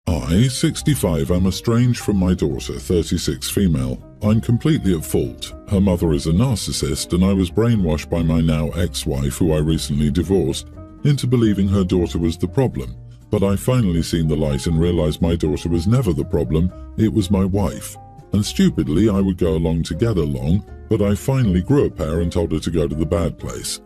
I, 65, am estranged from my daughter, 36, female. I'm completely at fault. Her mother is a narcissist, and I was brainwashed by my now ex-wife, who I recently divorced, into believing her daughter was the problem. But I finally seen the light and realized my daughter was never the problem, it was my wife. And stupidly, I would go along to get along, but I finally grew a pair and told her to go to the bad place.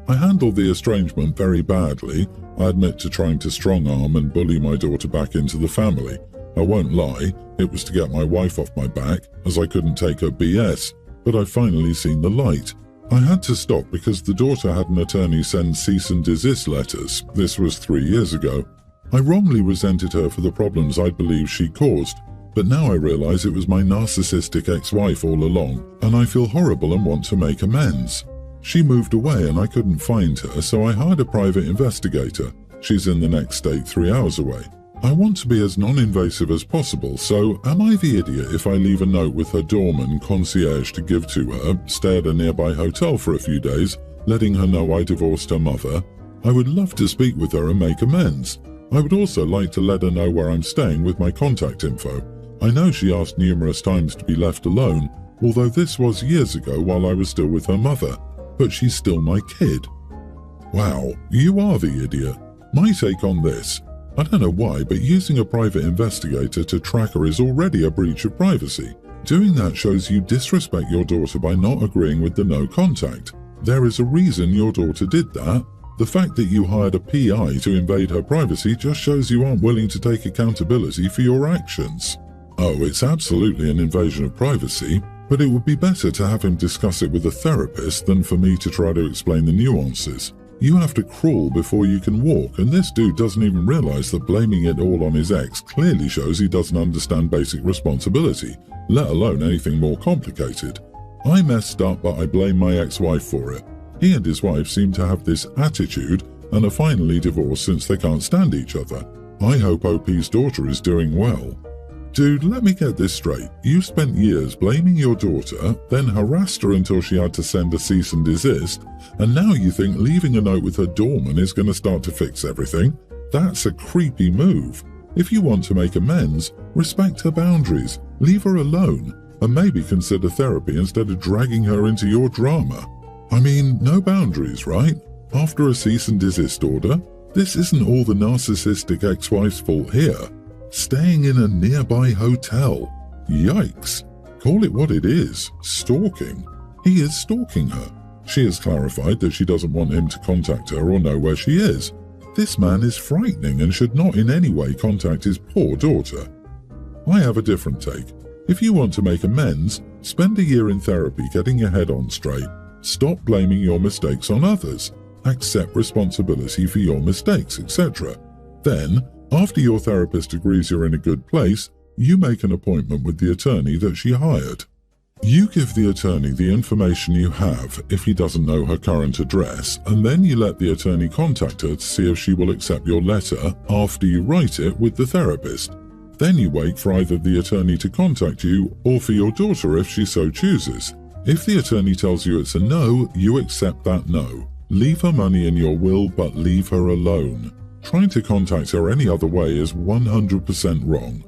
I handled the estrangement very badly. I admit to trying to strong-arm and bully my daughter back into the family. I won't lie, it was to get my wife off my back, as I couldn't take her BS, but I finally seen the light. I had to stop because the daughter had an attorney send cease and desist letters. This was 3 years ago. I wrongly resented her for the problems I believed she caused, but now I realize it was my narcissistic ex-wife all along, and I feel horrible and want to make amends. She moved away and I couldn't find her, so I hired a private investigator. She's in the next state 3 hours away. I want to be as non-invasive as possible, so am I the idiot if I leave a note with her doorman concierge to give to her, stay at a nearby hotel for a few days, letting her know I divorced her mother? I would love to speak with her and make amends. I would also like to let her know where I'm staying with my contact info. I know she asked numerous times to be left alone, although this was years ago while I was still with her mother, but she's still my kid. Wow, you are the idiot. My take on this: I don't know why, but using a private investigator to track her is already a breach of privacy. Doing that shows you disrespect your daughter by not agreeing with the no contact. There is a reason your daughter did that. The fact that you hired a PI to invade her privacy just shows you aren't willing to take accountability for your actions. Oh, it's absolutely an invasion of privacy, but it would be better to have him discuss it with a therapist than for me to try to explain the nuances. You have to crawl before you can walk, and this dude doesn't even realize that blaming it all on his ex clearly shows he doesn't understand basic responsibility, let alone anything more complicated. I messed up, but I blame my ex-wife for it. He and his wife seem to have this attitude and are finally divorced since they can't stand each other. I hope OP's daughter is doing well. Dude, let me get this straight. You spent years blaming your daughter, then harassed her until she had to send a cease and desist, and now you think leaving a note with her doorman is going to start to fix everything? That's a creepy move. If you want to make amends, respect her boundaries, leave her alone, and maybe consider therapy instead of dragging her into your drama. I mean, no boundaries, right? After a cease and desist order? This isn't all the narcissistic ex-wife's fault here. Staying in a nearby hotel. Yikes. Call it what it is. Stalking. He is stalking her. She has clarified that she doesn't want him to contact her or know where she is. This man is frightening and should not in any way contact his poor daughter. I have a different take. If you want to make amends, spend a year in therapy getting your head on straight. Stop blaming your mistakes on others. Accept responsibility for your mistakes, etc. Then, after your therapist agrees you're in a good place, you make an appointment with the attorney that she hired. You give the attorney the information you have if he doesn't know her current address, and then you let the attorney contact her to see if she will accept your letter after you write it with the therapist. Then you wait for either the attorney to contact you or for your daughter if she so chooses. If the attorney tells you it's a no, you accept that no. Leave her money in your will, but leave her alone. Trying to contact her any other way is 100% wrong.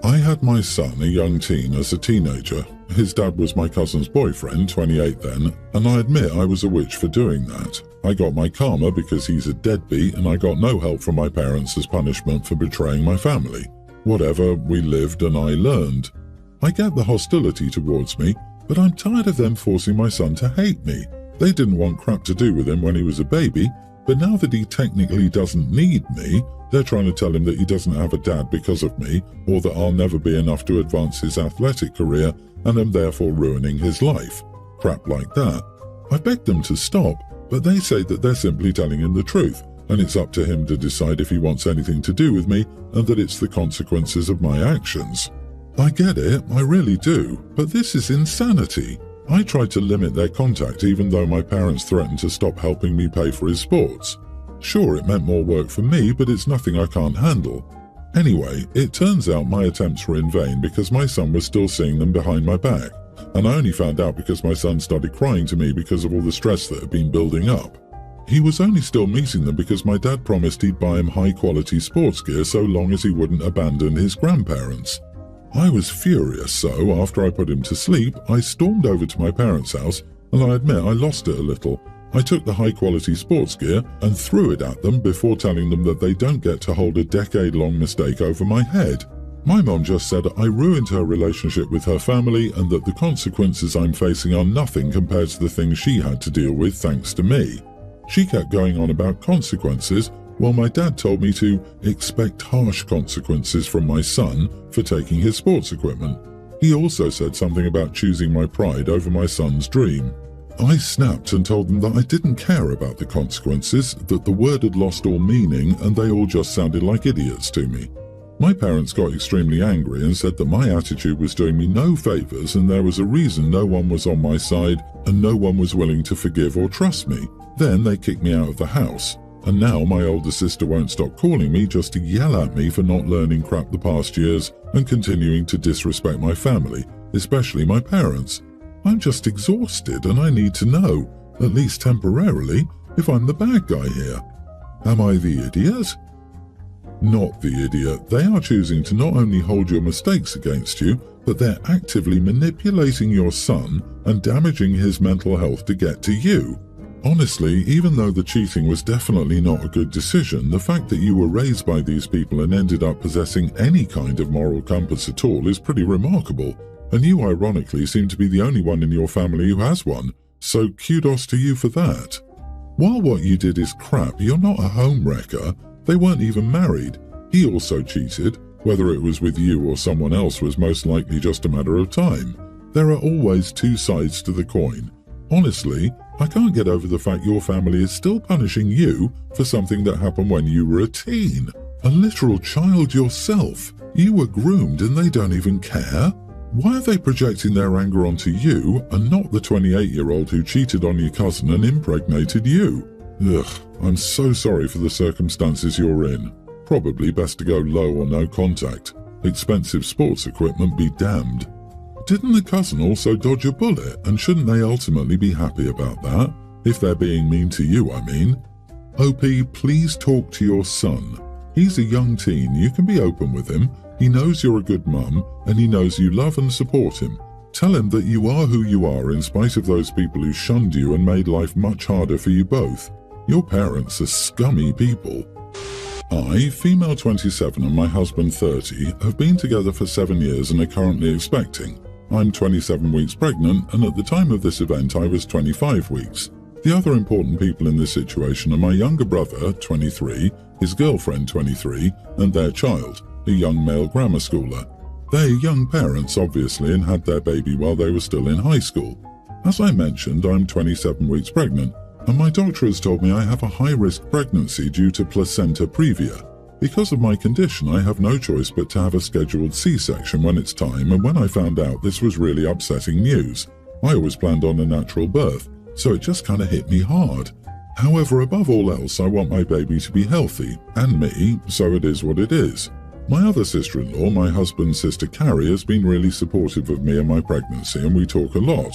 I had my son, a young teen, as a teenager. His dad was my cousin's boyfriend, 28 then, and I admit I was a witch for doing that. I got my karma because he's a deadbeat, and I got no help from my parents as punishment for betraying my family. Whatever, we lived and I learned. I get the hostility towards me, but I'm tired of them forcing my son to hate me. They didn't want crap to do with him when he was a baby, but now that he technically doesn't need me, they're trying to tell him that he doesn't have a dad because of me, or that I'll never be enough to advance his athletic career and am therefore ruining his life. Crap like that. I begged them to stop, but they say that they're simply telling him the truth, and it's up to him to decide if he wants anything to do with me, and that it's the consequences of my actions. I get it, I really do, but this is insanity. I tried to limit their contact even though my parents threatened to stop helping me pay for his sports. Sure, it meant more work for me, but it's nothing I can't handle. Anyway, it turns out my attempts were in vain because my son was still seeing them behind my back, and I only found out because my son started crying to me because of all the stress that had been building up. He was only still meeting them because my dad promised he'd buy him high-quality sports gear so long as he wouldn't abandon his grandparents. I was furious, so after I put him to sleep, I stormed over to my parents' house, and I admit I lost it a little. I took the high-quality sports gear and threw it at them before telling them that they don't get to hold a decade-long mistake over my head. My mom just said I ruined her relationship with her family and that the consequences I'm facing are nothing compared to the things she had to deal with thanks to me. She kept going on about consequences, while my dad told me to expect harsh consequences from my son for taking his sports equipment. He also said something about choosing my pride over my son's dream. I snapped and told them that I didn't care about the consequences, that the word had lost all meaning and they all just sounded like idiots to me. My parents got extremely angry and said that my attitude was doing me no favours and there was a reason no one was on my side and no one was willing to forgive or trust me. Then they kicked me out of the house, and now my older sister won't stop calling me just to yell at me for not learning crap the past years and continuing to disrespect my family, especially my parents. I'm just exhausted and I need to know, at least temporarily, if I'm the bad guy here. Am I the idiot? Not the idiot. They are choosing to not only hold your mistakes against you, but they're actively manipulating your son and damaging his mental health to get to you. Honestly, even though the cheating was definitely not a good decision, the fact that you were raised by these people and ended up possessing any kind of moral compass at all is pretty remarkable, and you ironically seem to be the only one in your family who has one, so kudos to you for that. While what you did is crap, you're not a homewrecker. They weren't even married. He also cheated. Whether it was with you or someone else was most likely just a matter of time. There are always two sides to the coin. Honestly, I can't get over the fact your family is still punishing you for something that happened when you were a teen. A literal child yourself. You were groomed and they don't even care? Why are they projecting their anger onto you and not the 28-year-old who cheated on your cousin and impregnated you? Ugh, I'm so sorry for the circumstances you're in. Probably best to go low or no contact. Expensive sports equipment be damned. Didn't the cousin also dodge a bullet, and shouldn't they ultimately be happy about that? If they're being mean to you, I mean. OP, please talk to your son. He's a young teen, you can be open with him. He knows you're a good mum, and he knows you love and support him. Tell him that you are who you are in spite of those people who shunned you and made life much harder for you both. Your parents are scummy people. I, female 27 and my husband 30, have been together for 7 years and are currently expecting. I'm 27 weeks pregnant, and at the time of this event I was 25 weeks. The other important people in this situation are my younger brother, 23, his girlfriend, 23, and their child, a young male grammar schooler. They're young parents, obviously, and had their baby while they were still in high school. As I mentioned, I'm 27 weeks pregnant, and my doctor has told me I have a high-risk pregnancy due to placenta previa. Because of my condition, I have no choice but to have a scheduled C-section when it's time, and when I found out, this was really upsetting news. I always planned on a natural birth, so it just kind of hit me hard. However, above all else, I want my baby to be healthy, and me, so it is what it is. My other sister-in-law, my husband's sister Carrie, has been really supportive of me and my pregnancy, and we talk a lot.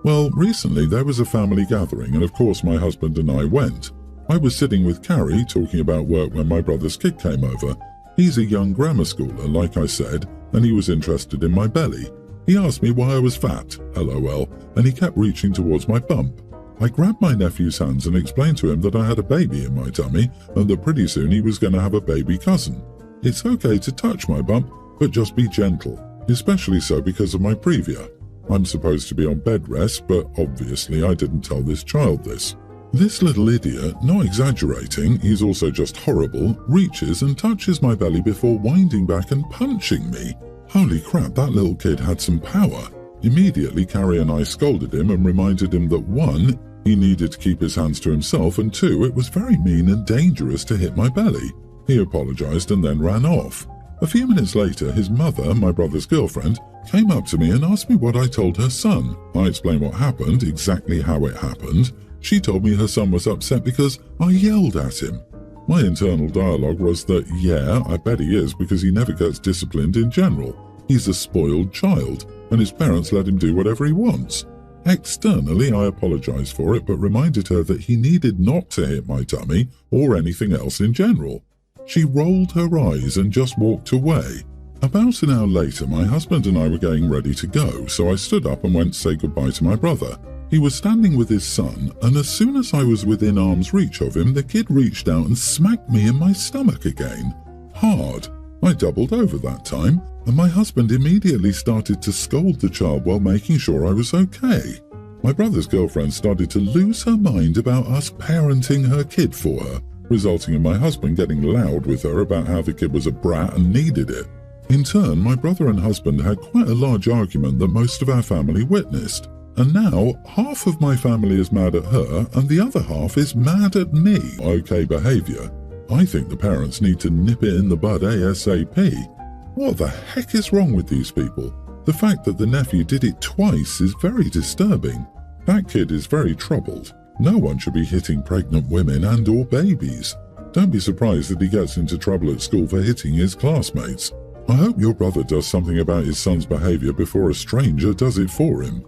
Well, recently there was a family gathering, and of course my husband and I went. I was sitting with Carrie talking about work when my brother's kid came over. He's a young grammar schooler, like I said, and he was interested in my belly. He asked me why I was fat, LOL, and he kept reaching towards my bump. I grabbed my nephew's hands and explained to him that I had a baby in my tummy and that pretty soon he was going to have a baby cousin. It's okay to touch my bump, but just be gentle, especially so because of my previa. I'm supposed to be on bed rest, but obviously I didn't tell this child this. This little idiot, not exaggerating, he's also just horrible, reaches and touches my belly before winding back and punching me. Holy crap, that little kid had some power. Immediately, Carrie and I scolded him and reminded him that 1, he needed to keep his hands to himself, and 2, it was very mean and dangerous to hit my belly. He apologized and then ran off. A few minutes later, his mother, my brother's girlfriend, came up to me and asked me what I told her son. I explained what happened, exactly how it happened. She told me her son was upset because I yelled at him. My internal dialogue was that, yeah, I bet he is because he never gets disciplined in general. He's a spoiled child, and his parents let him do whatever he wants. Externally, I apologized for it, but reminded her that he needed not to hit my tummy or anything else in general. She rolled her eyes and just walked away. About an hour later, my husband and I were getting ready to go, so I stood up and went to say goodbye to my brother. He was standing with his son, and as soon as I was within arm's reach of him, the kid reached out and smacked me in my stomach again. Hard. I doubled over that time, and my husband immediately started to scold the child while making sure I was okay. My brother's girlfriend started to lose her mind about us parenting her kid for her, resulting in my husband getting loud with her about how the kid was a brat and needed it. In turn, my brother and husband had quite a large argument that most of our family witnessed. And now, half of my family is mad at her, and the other half is mad at me. Okay behaviour. I think the parents need to nip it in the bud ASAP. What the heck is wrong with these people? The fact that the nephew did it twice is very disturbing. That kid is very troubled. No one should be hitting pregnant women and or babies. Don't be surprised that he gets into trouble at school for hitting his classmates. I hope your brother does something about his son's behaviour before a stranger does it for him.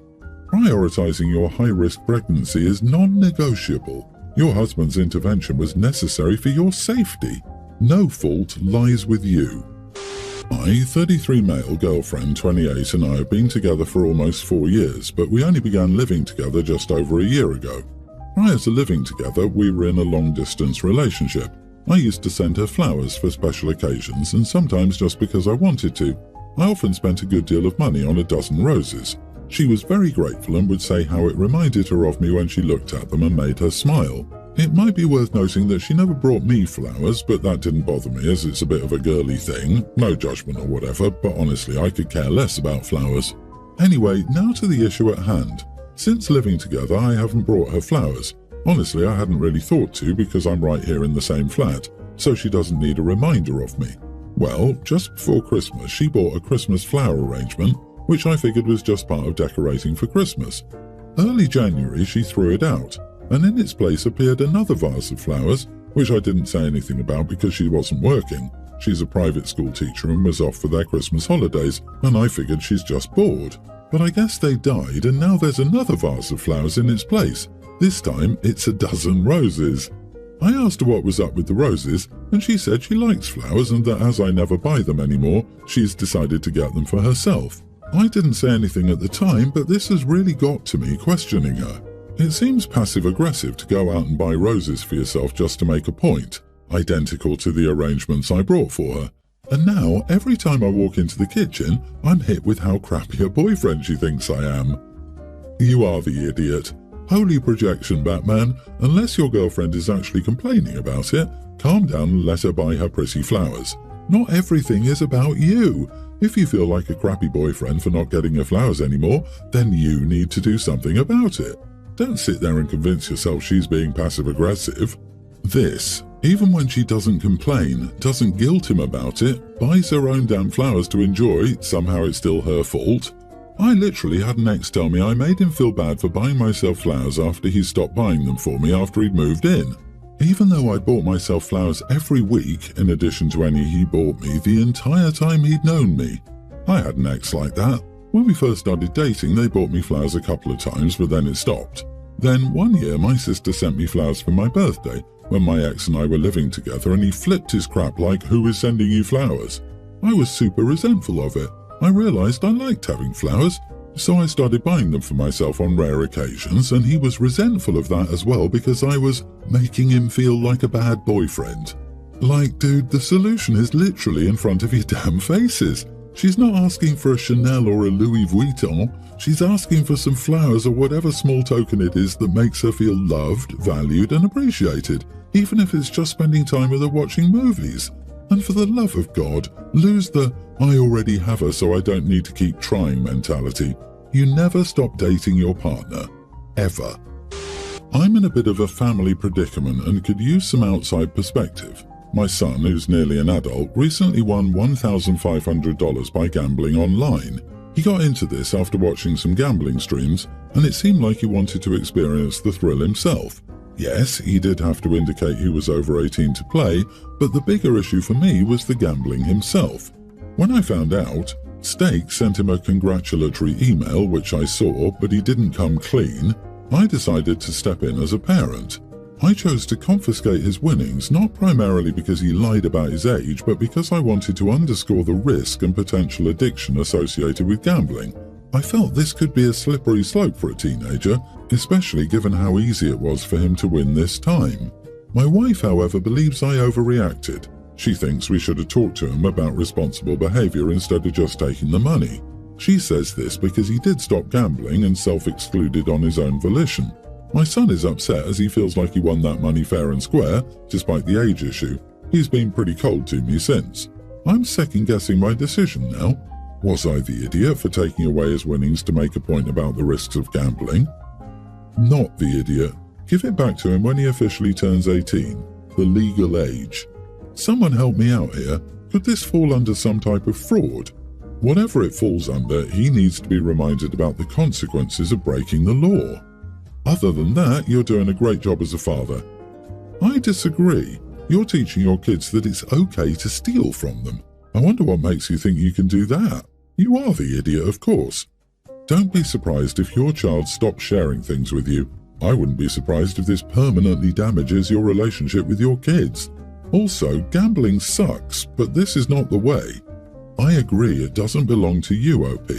Prioritizing your high-risk pregnancy is non-negotiable. Your husband's intervention was necessary for your safety. No fault lies with you. My 33 male girlfriend, 28, and I have been together for almost 4 years, but we only began living together just over a year ago. Prior to living together, we were in a long-distance relationship. I used to send her flowers for special occasions, and sometimes just because I wanted to. I often spent a good deal of money on a dozen roses. She was very grateful and would say how it reminded her of me when she looked at them and made her smile. It might be worth noting that she never brought me flowers, but that didn't bother me as it's a bit of a girly thing. No judgment or whatever, but honestly I could care less about flowers. Anyway, now to the issue at hand. Since living together, I haven't brought her flowers. Honestly, I hadn't really thought to because I'm right here in the same flat, so she doesn't need a reminder of me. Well, just before Christmas, she bought a Christmas flower arrangement, which I figured was just part of decorating for Christmas. Early January, she threw it out, and in its place appeared another vase of flowers, which I didn't say anything about because she wasn't working. She's a private school teacher and was off for their Christmas holidays, and I figured she's just bored. But I guess they died, and now there's another vase of flowers in its place. This time, it's a dozen roses. I asked her what was up with the roses, and she said she likes flowers and that as I never buy them anymore, she's decided to get them for herself. I didn't say anything at the time, but this has really got to me questioning her. It seems passive-aggressive to go out and buy roses for yourself just to make a point, identical to the arrangements I brought for her. And now, every time I walk into the kitchen, I'm hit with how crappy a boyfriend she thinks I am. You are the idiot. Holy projection, Batman. Unless your girlfriend is actually complaining about it, calm down and let her buy her pretty flowers. Not everything is about you. If you feel like a crappy boyfriend for not getting her flowers anymore, then you need to do something about it. Don't sit there and convince yourself she's being passive-aggressive. This, even when she doesn't complain, doesn't guilt him about it, buys her own damn flowers to enjoy, somehow it's still her fault. I literally had an ex tell me I made him feel bad for buying myself flowers after he stopped buying them for me after he'd moved in. Even though I bought myself flowers every week, in addition to any he bought me the entire time he'd known me. I had an ex like that. When we first started dating, they bought me flowers a couple of times, but then it stopped. Then one year, my sister sent me flowers for my birthday, when my ex and I were living together, and he flipped his crap like, "Who is sending you flowers?" I was super resentful of it. I realized I liked having flowers, so I started buying them for myself on rare occasions, and he was resentful of that as well because I was making him feel like a bad boyfriend. Like, dude, the solution is literally in front of your damn faces. She's not asking for a Chanel or a Louis Vuitton. She's asking for some flowers or whatever small token it is that makes her feel loved, valued, and appreciated, even if it's just spending time with her watching movies. And for the love of God, lose the "I already have her so I don't need to keep trying" mentality. You never stop dating your partner. Ever. I'm in a bit of a family predicament and could use some outside perspective. My son, who's nearly an adult, recently won $1,500 by gambling online. He got into this after watching some gambling streams, and it seemed like he wanted to experience the thrill himself. Yes, he did have to indicate he was over 18 to play, but the bigger issue for me was the gambling himself. When I found out, Stake sent him a congratulatory email, which I saw, but he didn't come clean. I decided to step in as a parent. I chose to confiscate his winnings, not primarily because he lied about his age, but because I wanted to underscore the risk and potential addiction associated with gambling. I felt this could be a slippery slope for a teenager, especially given how easy it was for him to win this time. My wife, however, believes I overreacted. She thinks we should have talked to him about responsible behavior instead of just taking the money. She says this because he did stop gambling and self-excluded on his own volition. My son is upset as he feels like he won that money fair and square, despite the age issue. He's been pretty cold to me since. I'm second-guessing my decision now. Was I the idiot for taking away his winnings to make a point about the risks of gambling? Not the idiot. Give it back to him when he officially turns 18, the legal age. Someone help me out here. Could this fall under some type of fraud? Whatever it falls under, he needs to be reminded about the consequences of breaking the law. Other than that, you're doing a great job as a father. I disagree. You're teaching your kids that it's okay to steal from them. I wonder what makes you think you can do that. You are the idiot, of course. Don't be surprised if your child stops sharing things with you. I wouldn't be surprised if this permanently damages your relationship with your kids. Also, gambling sucks, but this is not the way. I agree it doesn't belong to you, OP.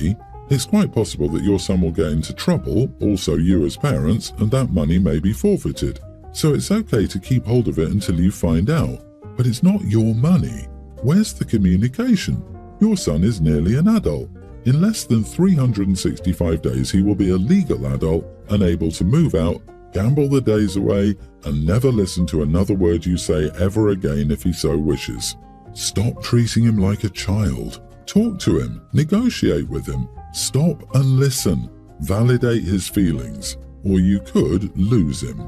It's quite possible that your son will get into trouble, also you as parents, and that money may be forfeited. So it's okay to keep hold of it until you find out. But it's not your money. Where's the communication? Your son is nearly an adult. In less than 365 days, he will be a legal adult and able to move out, gamble the days away, and never listen to another word you say ever again if he so wishes. Stop treating him like a child. Talk to him, negotiate with him, stop and listen, validate his feelings, or you could lose him.